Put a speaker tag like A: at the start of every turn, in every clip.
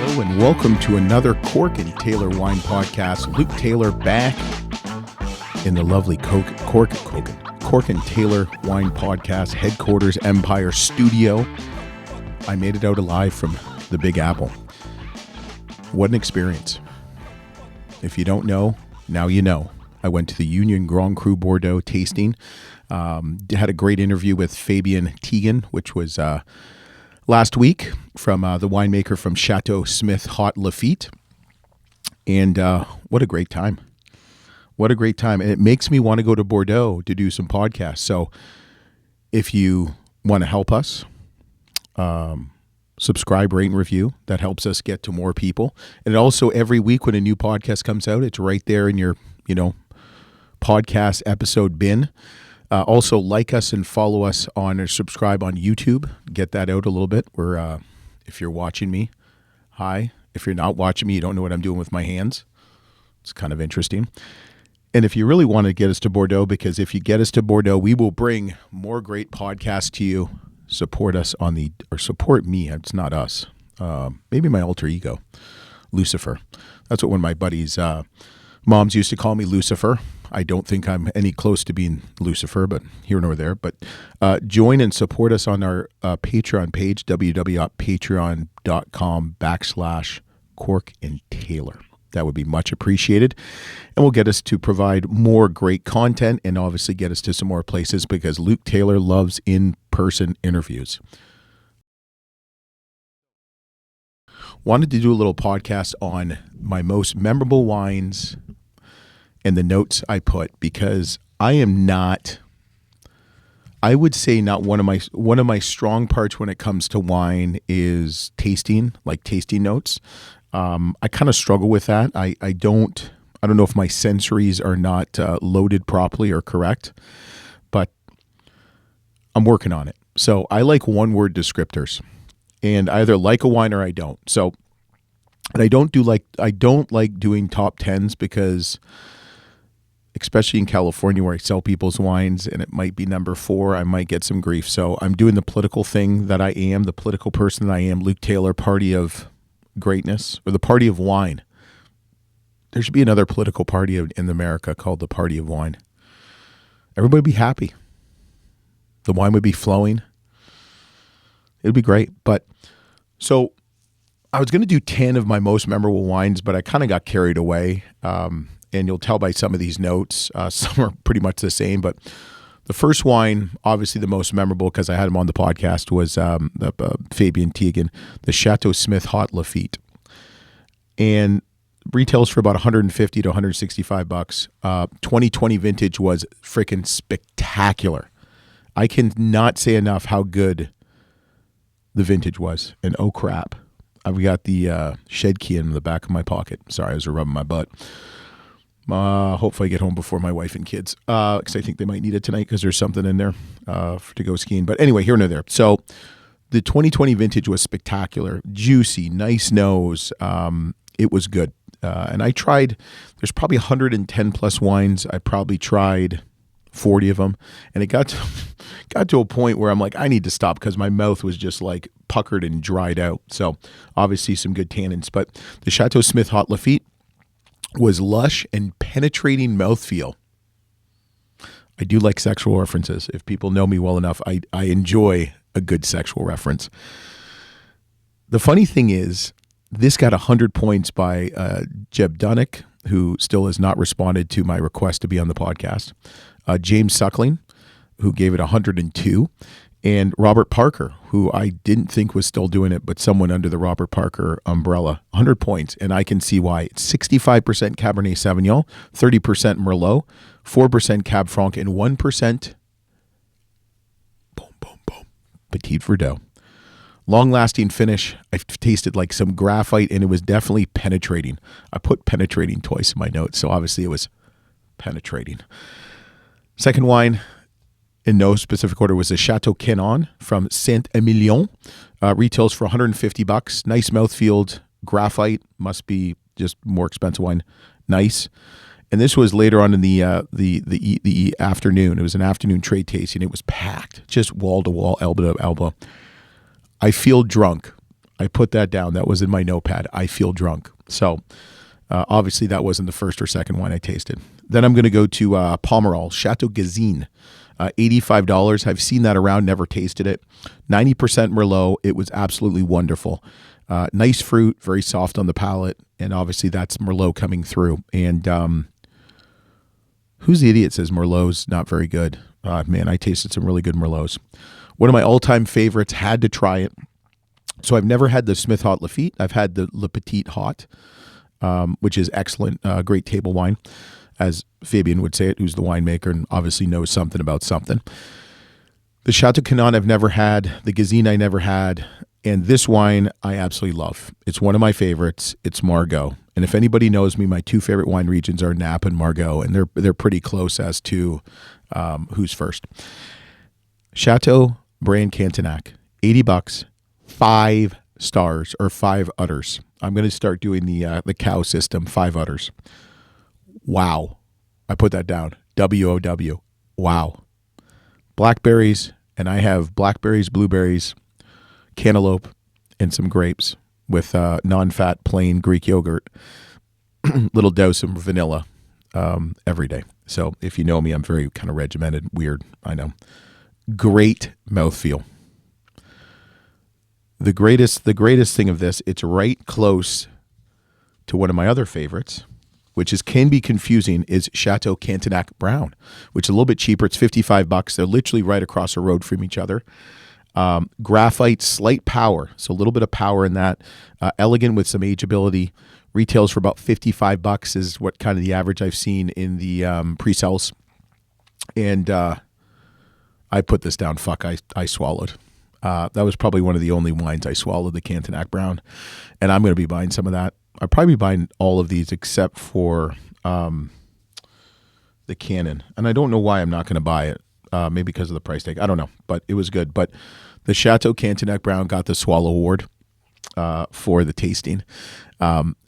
A: Hello and welcome to another Cork and Taylor Wine Podcast. Luke Taylor back in the lovely Cork and Taylor Wine Podcast headquarters Empire Studio. I made it out alive from the Big Apple. What an experience. If you don't know, now you know. I went to the Union Grand Cru Bordeaux tasting. Had a great interview with Fabien Tegan, which was last week from the winemaker from Chateau Smith Haut Lafitte. And what a great time. What a great time. And it makes me want to go to Bordeaux to do some podcasts. So if you want to help us, subscribe, rate, and review. That helps us get to more people. And also every week when a new podcast comes out, it's right there in your, podcast episode bin. Also like us and follow us on or subscribe on YouTube. Get that out a little bit. If you're watching me, hi. If you're not watching me, you don't know what I'm doing with my hands. It's kind of interesting. And if you really want to get us to Bordeaux, because if you get us to Bordeaux, we will bring more great podcasts to you. Support us support me. It's not us. Maybe my alter ego, Lucifer. That's what one of my buddies' moms used to call me, Lucifer. I don't think I'm any close to being Lucifer, but here nor there. But join and support us on our Patreon page, www.patreon.com/Cork and Taylor. That would be much appreciated. And will get us to provide more great content and obviously get us to some more places because Luke Taylor loves in-person interviews. Wanted to do a little podcast on my most memorable wines and the notes I put because I would say not one of my strong parts when it comes to wine is tasting, like tasting notes. I kind of struggle with that. I don't know if my sensories are not loaded properly or correct, but I'm working on it. So I like one-word descriptors, and I either like a wine or I don't. So, and I don't like doing top 10s because, especially in California where I sell people's wines and it might be number 4, I might get some grief. So I'm doing the political thing that I am, the political person that I am, Luke Taylor, party of greatness, or the party of wine. There should be another political party in America called the party of wine. Everybody would be happy. The wine would be flowing. It would be great. But so I was going to do 10 of my most memorable wines, but I kind of got carried away. And you'll tell by some of these notes, some are pretty much the same. But the first wine, obviously the most memorable because I had him on the podcast, was Fabien Tegan, the Chateau Smith Haut Lafitte. And retails for about $150 to $165. 2020 vintage was freaking spectacular. I cannot say enough how good the vintage was. And oh crap, I've got the shed key in the back of my pocket. Sorry, I was rubbing my butt. Hopefully I get home before my wife and kids, because I think they might need it tonight because there's something in there to go skiing. But anyway, here and there. So the 2020 vintage was spectacular, juicy, nice nose. It was good. And I tried, there's probably 110 plus wines. I probably tried 40 of them. And it got to a point where I'm like, I need to stop because my mouth was just like puckered and dried out. So obviously some good tannins. But the Chateau Smith Haut Lafitte was lush and penetrating mouthfeel. I do like sexual references. If people know me well enough, I enjoy a good sexual reference. The funny thing is, this got 100 points by Jeb Dunnick, who still has not responded to my request to be on the podcast. James Suckling, who gave it 102. And Robert Parker, who I didn't think was still doing it, but someone under the Robert Parker umbrella, 100 points. And I can see why. It's 65% Cabernet Sauvignon, 30% Merlot, 4% Cab Franc, and 1% Petit Verdot. Long-lasting finish. I've tasted like some graphite, and it was definitely penetrating. I put penetrating twice in my notes, so obviously it was penetrating. Second wine, in no specific order, was a Chateau Canon from Saint-Emilion. Retails for $150. Nice mouthfeel, graphite. Must be just more expensive wine. Nice. And this was later on in the afternoon. It was an afternoon trade tasting. It was packed, just wall to wall, elbow to elbow. I feel drunk. I put that down. That was in my notepad. I feel drunk. So obviously that wasn't the first or second wine I tasted. Then I'm going to go to Pomerol, Chateau Gazine, $85. I've seen that around, never tasted it. 90% Merlot. It was absolutely wonderful. Nice fruit, very soft on the palate, and obviously that's Merlot coming through. And who's the idiot says Merlot's not very good? Man, I tasted some really good Merlots. One of my all-time favorites, had to try it. So I've never had the Smith Haut Lafite. I've had the Le Petit Haut, which is excellent, great table wine, as Fabian would say it, who's the winemaker and obviously knows something about something. The Chateau Canon I've never had. The Gazine I never had. And this wine I absolutely love. It's one of my favorites. It's Margaux. And if anybody knows me, my two favorite wine regions are Napa and Margaux, and they're pretty close as to who's first. Chateau Brand Cantenac, $80, 5 stars or 5 udders. I'm going to start doing the cow system, 5 udders. Wow. I put that down. WOW. Wow. Blackberries, and I have blackberries, blueberries, cantaloupe, and some grapes with non-fat plain Greek yogurt, little dose of vanilla every day. So if you know me, I'm very kind of regimented, weird, I know. Great mouthfeel. The greatest thing of this, it's right close to one of my other favorites, which can be confusing, is Chateau Cantenac Brown, which is a little bit cheaper. It's $55. They're literally right across the road from each other. Graphite, slight power, so a little bit of power in that. Elegant with some ageability. Retails for about $55 is what kind of the average I've seen in the pre-sales. And I put this down. Fuck, I swallowed. That was probably one of the only wines I swallowed, the Cantenac Brown. And I'm going to be buying some of that. I'll probably be buying all of these except for the Canon. And I don't know why I'm not going to buy it. Maybe because of the price tag. I don't know, but it was good. But the Chateau Cantenac Brown got the Swallow Award for the tasting.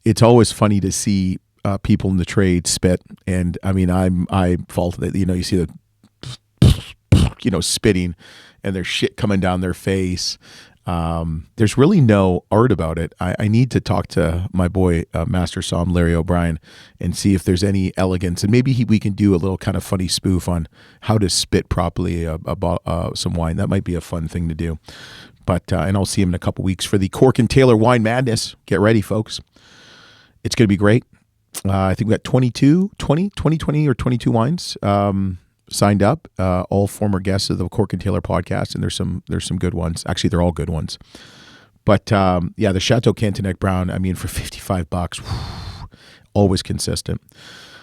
A: It's always funny to see people in the trade spit. And I mean, I fault that, you see the, spitting and there's shit coming down their face. There's really no art about it. I need to talk to my boy, Master Somm Larry O'Brien, and see if there's any elegance. And maybe we can do a little kind of funny spoof on how to spit properly about some wine. That might be a fun thing to do. But and I'll see him in a couple weeks for the Cork and Taylor Wine Madness. Get ready, folks. It's going to be great. I think we got 20 or 22 wines signed up, all former guests of the Cork and Taylor podcast, and there's some good ones. Actually, they're all good ones. But yeah, the Chateau Cantenac Brown, I mean, for $55, always consistent.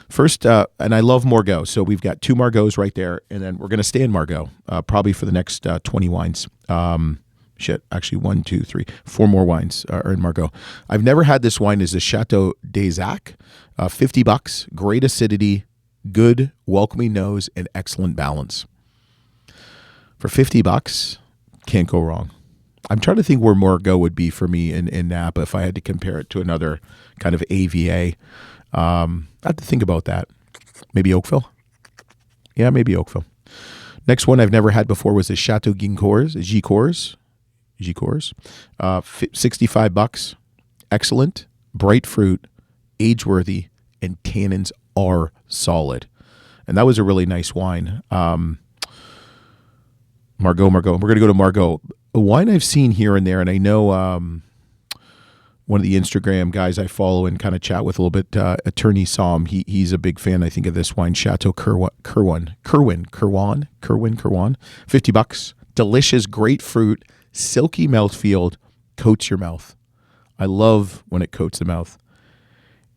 A: First, and I love Margaux, so we've got 2 Margaux right there, and then we're going to stay in Margaux probably for the next 20 wines. Actually 1, 2, 3, 4 more wines are in Margaux. I've never had this wine. Is the Chateau des Acs, $50, great acidity, good, welcoming nose, and excellent balance. For $50, can't go wrong. I'm trying to think where Margaux would be for me in Napa if I had to compare it to another kind of AVA. I have to think about that. Maybe Oakville? Yeah, maybe Oakville. Next one I've never had before was the Chateau Gicors. $65. Excellent, bright fruit, age-worthy, and tannins are solid. And that was a really nice wine. Margaux. We're going to go to Margaux. A wine I've seen here and there, and I know one of the Instagram guys I follow and kind of chat with a little bit, Attorney Somm, he's a big fan, I think, of this wine, Chateau Kirwan. $50. Delicious, great fruit, silky mouthfeel, coats your mouth. I love when it coats the mouth.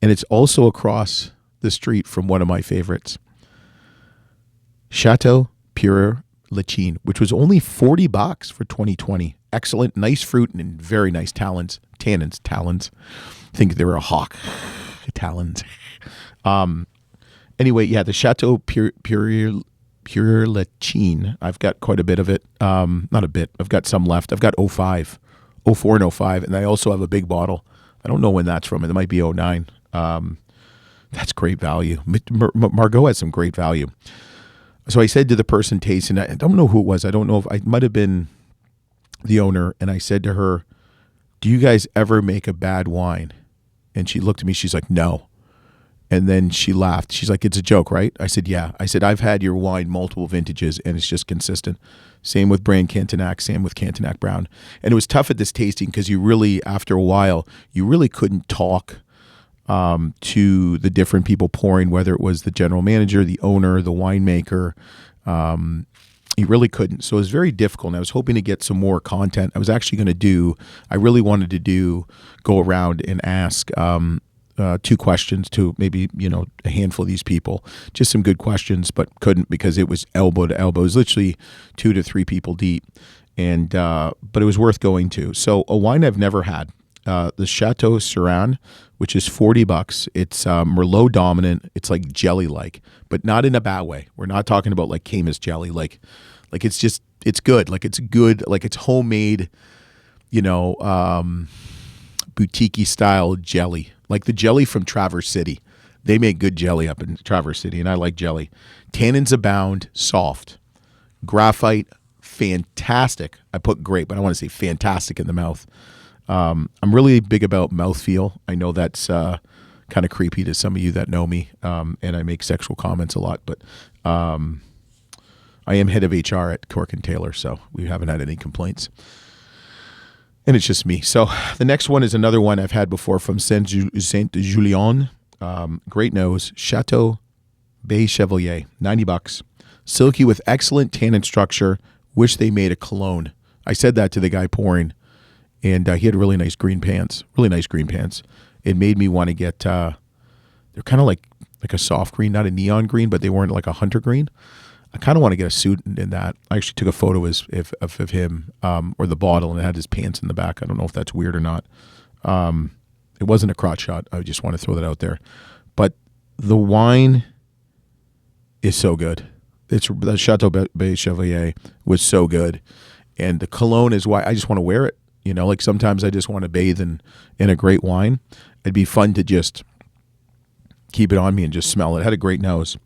A: And it's also across the street from one of my favorites, Chateau Pure Lachine, which was only $40 for 2020. Excellent, nice fruit, and very nice tannins. I think they were a hawk. Talons. Anyway, yeah, the Chateau Pure Lachine. I've got quite a bit of it. Not a bit. I've got some left. I've got 04 and 05, and I also have a big bottle. I don't know when that's from. It might be 09. That's great value. Margaux has some great value. So I said to the person tasting, I don't know who it was. I don't know if I might have been the owner. And I said to her, do you guys ever make a bad wine? And she looked at me. She's like, no. And then she laughed. She's like, it's a joke, right? I said, yeah. I said, I've had your wine multiple vintages, and it's just consistent. Same with Brand Cantenac, same with Cantenac Brown. And it was tough at this tasting because you really, after a while, you really couldn't talk to the different people pouring, whether it was the general manager, the owner, the winemaker. You really couldn't. So it was very difficult. And I was hoping to get some more content. I was actually going to I really wanted to go around and ask 2 questions to maybe, a handful of these people, just some good questions, but couldn't because it was elbow to elbow. It was literally 2 to 3 people deep. And, but it was worth going to. So a wine I've never had, the Chateau Syrah, which is $40. It's Merlot dominant. It's like jelly-like, but not in a bad way. We're not talking about like Camus jelly. Like it's just, it's good. Like it's good. Like it's homemade, boutique-y style jelly. Like the jelly from Traverse City. They make good jelly up in Traverse City, and I like jelly. Tannins abound, soft. Graphite, fantastic. I put great, but I want to say fantastic in the mouth. I'm really big about mouthfeel. I know that's kind of creepy to some of you that know me, and I make sexual comments a lot, but I am head of HR at Cork Taylor, so we haven't had any complaints. And it's just me. So the next one is another one I've had before from Saint-Julien. Great nose. Chateau Bay Chevalier, $90. Silky with excellent tannin structure. Wish they made a cologne. I said that to the guy pouring, and he had really nice green pants. Really nice green pants. It made me want to get, they're kind of like a soft green, not a neon green, but they weren't like a hunter green. I kind of want to get a suit in that. I actually took a photo of him or the bottle, and it had his pants in the back. I don't know if that's weird or not. It wasn't a crotch shot. I just want to throw that out there. But the wine is so good. The Chateau Bay Chevalier was so good. And the cologne is why I just want to wear it. Like sometimes I just want to bathe in a great wine. It'd be fun to just keep it on me and just smell it. It had a great nose.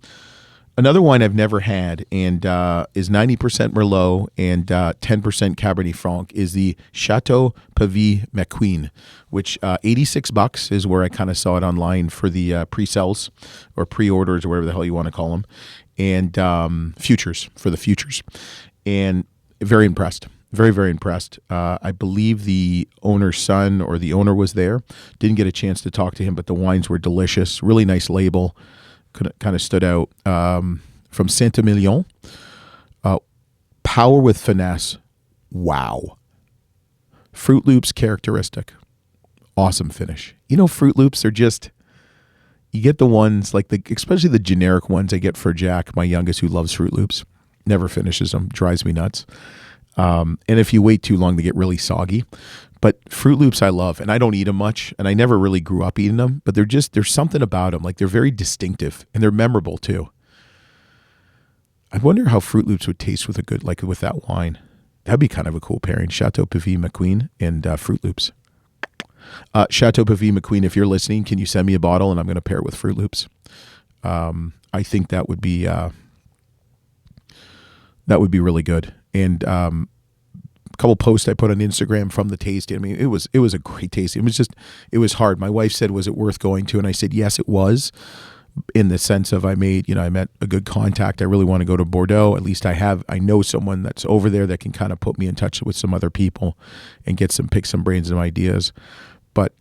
A: Another wine I've never had and is 90% Merlot and 10% Cabernet Franc is the Chateau Pavie McQueen, which $86 is where I kind of saw it online for the pre-sales or pre-orders or whatever the hell you want to call them, and futures, for the futures. And very impressed. Very, very impressed. I believe the owner's son or the owner was there. Didn't get a chance to talk to him, but the wines were delicious. Really nice label. Kind of stood out. From Saint-Emilion. Power with finesse. Wow. Fruit Loops characteristic. Awesome finish. Fruit Loops are just, you get the ones, like especially the generic ones I get for Jack, my youngest, who loves Fruit Loops. Never finishes them. Drives me nuts. And if you wait too long, they get really soggy. But Fruit Loops I love, and I don't eat them much, and I never really grew up eating them, but there's something about them. Like they're very distinctive, and they're memorable too. I wonder how Fruit Loops would taste with with that wine. That'd be kind of a cool pairing. Chateau Pavie McQueen and Fruit Loops. Chateau Pavie McQueen, if you're listening, can you send me a bottle, and I'm going to pair it with Fruit Loops. I think that would be really good. And couple posts I put on Instagram from the tasting. I mean, it was a great tasting. It was hard. My wife said, was it worth going to? And I said, yes, it was, in the sense of I met a good contact. I really want to go to Bordeaux. At least I know someone that's over there that can kind of put me in touch with some other people and pick some brains and ideas. But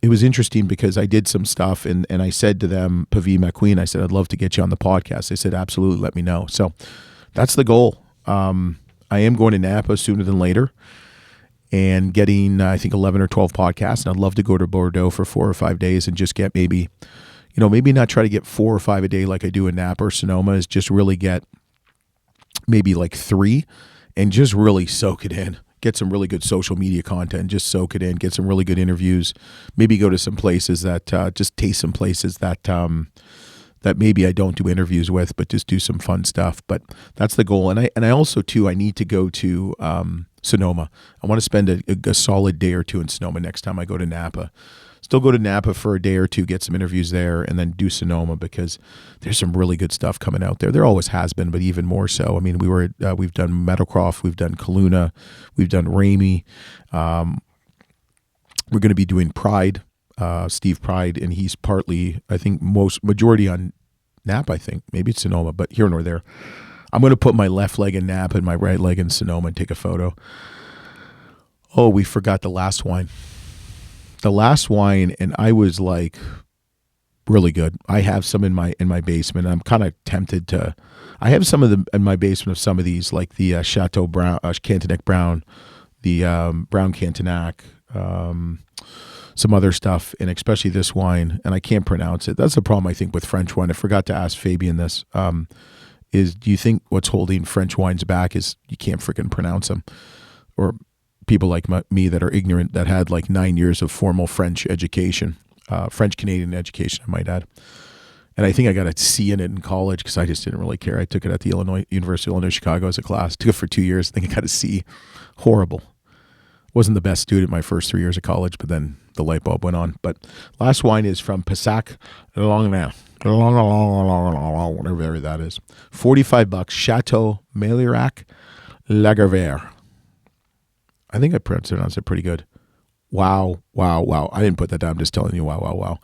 A: it was interesting because I did some stuff and I said to them, Pavie McQueen, I said, I'd love to get you on the podcast. They said, absolutely, let me know. So that's the goal. I am going to Napa sooner than later and getting, I think, 11 or 12 podcasts. And I'd love to go to Bordeaux for 4 or 5 days and just get maybe not try to get 4 or 5 a day like I do in Napa or Sonoma, is just really get maybe like 3 and just really soak it in. Get some really good social media content, just soak it in, get some really good interviews, maybe go to some places that, just taste some places that maybe I don't do interviews with, but just do some fun stuff. But that's the goal. And I also too, I need to go to Sonoma. I want to spend a solid day or two in Sonoma next time I go to Napa. Still go to Napa for a day or two, get some interviews there, and then do Sonoma because there's some really good stuff coming out there. There always has been, but even more so. I mean, we've done Meadowcroft, we've done Kelowna, we've done Ramey. We're going to be doing Pride, Steve Pride, and he's partly, I think, majority on Napa, I think. Maybe it's Sonoma, but here nor there. I'm going to put my left leg in Napa and my right leg in Sonoma and take a photo. Oh, we forgot the last wine. The last wine, and I was like, really good. I have some in my basement. I'm kind of tempted to. I have some of them in my basement of some of these, like the Chateau Brown, Cantenac Brown, the Brown Cantenac, some other stuff, and especially this wine, and I can't pronounce it. That's the problem, I think, with French wine. I forgot to ask Fabian this. Do you think what's holding French wines back is you can't freaking pronounce them? Or people like me that are ignorant, that had like 9 years of formal French education, French-Canadian education, I might add. And I think I got a C in it in college because I just didn't really care. I took it at the University of Illinois Chicago as a class. Took it for 2 years. I think I got a C. Horrible. Wasn't the best student my first 3 years of college, but then the light bulb went on. But last wine is from Passac Longueuil. Whatever that is. $45. Chateau Meillerac Lagervert. I think I pronounced it pretty good. Wow. I didn't put that down. I'm just telling you, wow.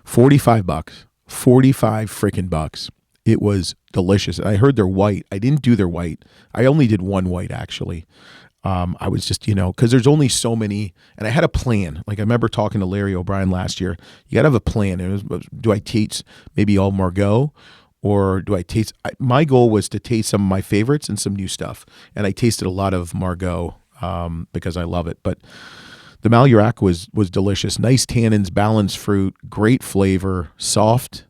A: $45. 45 freaking bucks. It was delicious. I heard they're white. I didn't do their white. I only did one white, actually. I was just, because there's only so many, and I had a plan. Like I remember talking to Larry O'Brien last year. You got to have a plan. Do I taste maybe all Margaux, or do I taste? My goal was to taste some of my favorites and some new stuff, and I tasted a lot of Margaux because I love it. But the Meillerac was delicious. Nice tannins, balanced fruit, great flavor, soft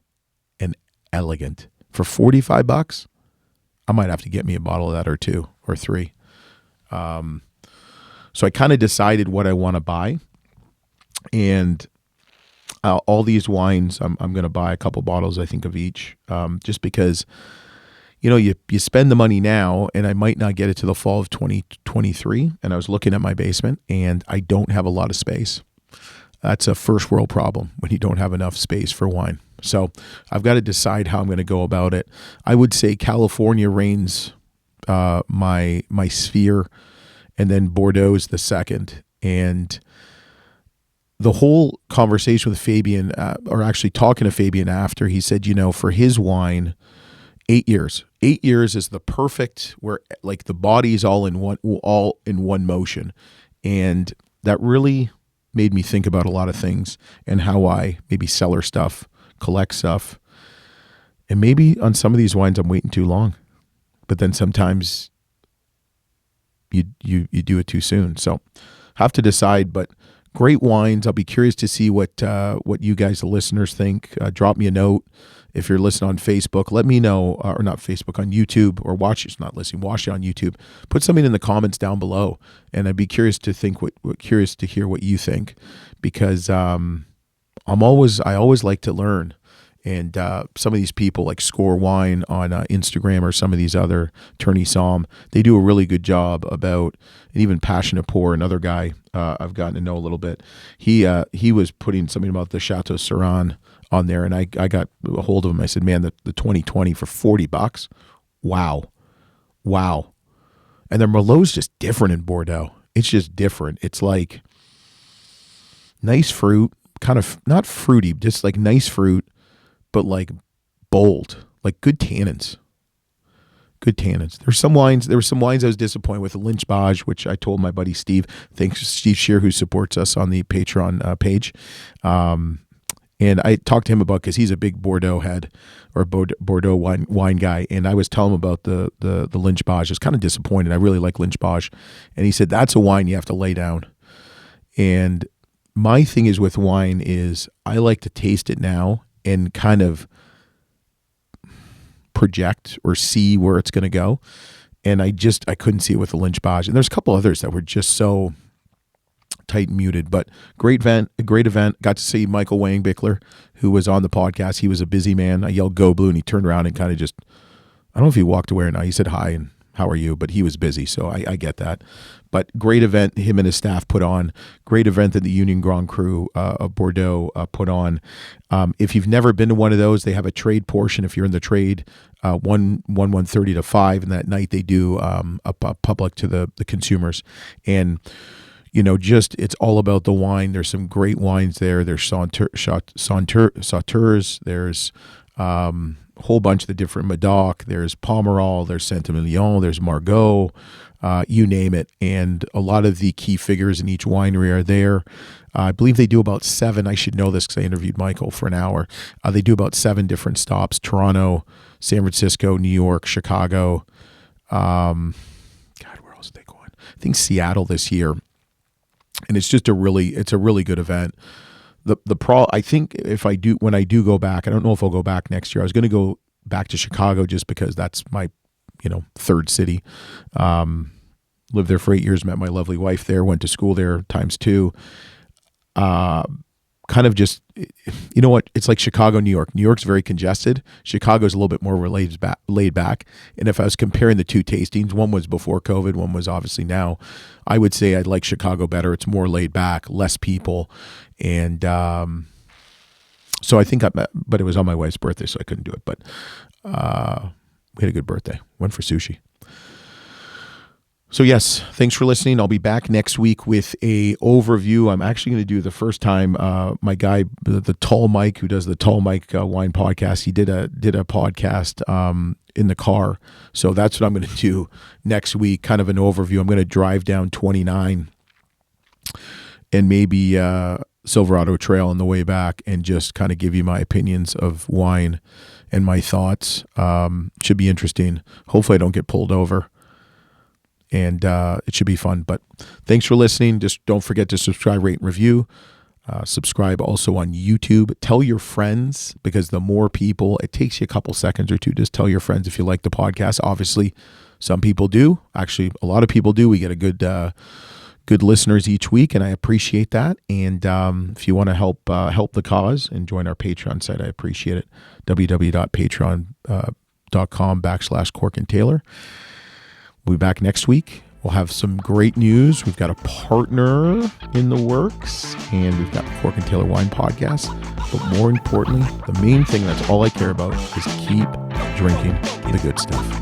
A: and elegant. For $45, I might have to get me a bottle of that or two or three. So I kind of decided what I want to buy, and all these wines, I'm going to buy a couple bottles, I think, of each, just because, you spend the money now, and I might not get it to the fall of 2023. And I was looking at my basement, and I don't have a lot of space. That's a first world problem when you don't have enough space for wine. So I've got to decide how I'm going to go about it. I would say California reigns my sphere, and then Bordeaux is the second. And the whole conversation with Fabian, or actually talking to Fabian after, he said, for his wine, 8 years. 8 years is the perfect, where like the body's all in one motion. And that really made me think about a lot of things and how I maybe cellar stuff, collect stuff. And maybe on some of these wines I'm waiting too long. But then sometimes you do it too soon. So have to decide, but great wines. I'll be curious to see what you guys, the listeners, think. Drop me a note. If you're listening on Facebook, let me know, or not Facebook, on YouTube, or watch it on YouTube. Put something in the comments down below, and I'd be curious to hear what you think, because I always like to learn. And some of these people like Score Wine on Instagram, or some of these other, Turney Somm, they do a really good job about, and even Passionate Pour, another guy I've gotten to know a little bit. He was putting something about the Chateau Saran on there, and I got a hold of him. I said, man, the 2020 for $40. Wow. And the Merlot's just different in Bordeaux. It's just different. It's like nice fruit, kind of not fruity, just like nice fruit, but like bold, like good tannins. There were some wines I was disappointed with. Lynch Bage, which I told my buddy Steve, thanks to Steve Shear, who supports us on the Patreon page. And I talked to him about, because he's a big Bordeaux head, or Bordeaux wine guy. And I was telling him about the Lynch Bage. I was kind of disappointed. I really like Lynch Bage. And he said, that's a wine you have to lay down. And my thing is with wine is I like to taste it now and kind of project or see where it's going to go. And I couldn't see it with the Lynch Bage. And there's a couple others that were just so tight and muted, but great event. Got to see Michael Wangbickler, who was on the podcast. He was a busy man. I yelled "Go Blue," and he turned around and kind of just, I don't know if he walked away or not. He said hi and how are you, but he was busy, so I get that. But great event him and his staff put on. Great event that the Union Grand Cru of Bordeaux put on. If you've never been to one of those, they have a trade portion. If you're in the trade, 1:30 to 5, and that night they do a public to the consumers. And just it's all about the wine. There's some great wines there. There's Sauteurs. There's a whole bunch of the different Medoc. There's Pomerol. There's Saint-Emilion. There's Margaux. You name it. And a lot of the key figures in each winery are there. I believe they do about 7. I should know this because I interviewed Michael for an hour. They do about 7 different stops: Toronto, San Francisco, New York, Chicago. God, where else are they going? I think Seattle this year. And it's just a really good event. I think when I do go back, I don't know if I'll go back next year. I was going to go back to Chicago just because that's my, third city. Lived there for 8 years, met my lovely wife there, went to school there ×2. Kind of just, you know what? It's like Chicago, New York. New York's very congested. Chicago's a little bit more laid back. And if I was comparing the two tastings, one was before COVID, one was obviously now, I would say I'd like Chicago better. It's more laid back, less people. And so I think but it was on my wife's birthday, so I couldn't do it. But we had a good birthday. Went for sushi. So yes, thanks for listening. I'll be back next week with a overview. I'm actually going to do the first time. My guy, the Tall Mike, who does the Tall Mike Wine Podcast, he did a podcast in the car. So that's what I'm going to do next week. Kind of an overview. I'm going to drive down 29 and maybe Silverado Trail on the way back, and just kind of give you my opinions of wine and my thoughts. Should be interesting. Hopefully, I don't get pulled over. And it should be fun. But thanks for listening. Just don't forget to subscribe, rate, and review. Subscribe also on YouTube. Tell your friends, because the more people, it takes you a couple seconds or two. Just tell your friends if you like the podcast. Obviously, some people do. Actually, a lot of people do. We get a good listeners each week, and I appreciate that. And if you want to help the cause and join our Patreon site, I appreciate it. www.patreon.com/Cork and Taylor. We'll be back next week. We'll have some great news. We've got a partner in the works, and we've got the Cork and Taylor Wine Podcast. But more importantly, the main thing, that's all I care about, is keep drinking the good stuff.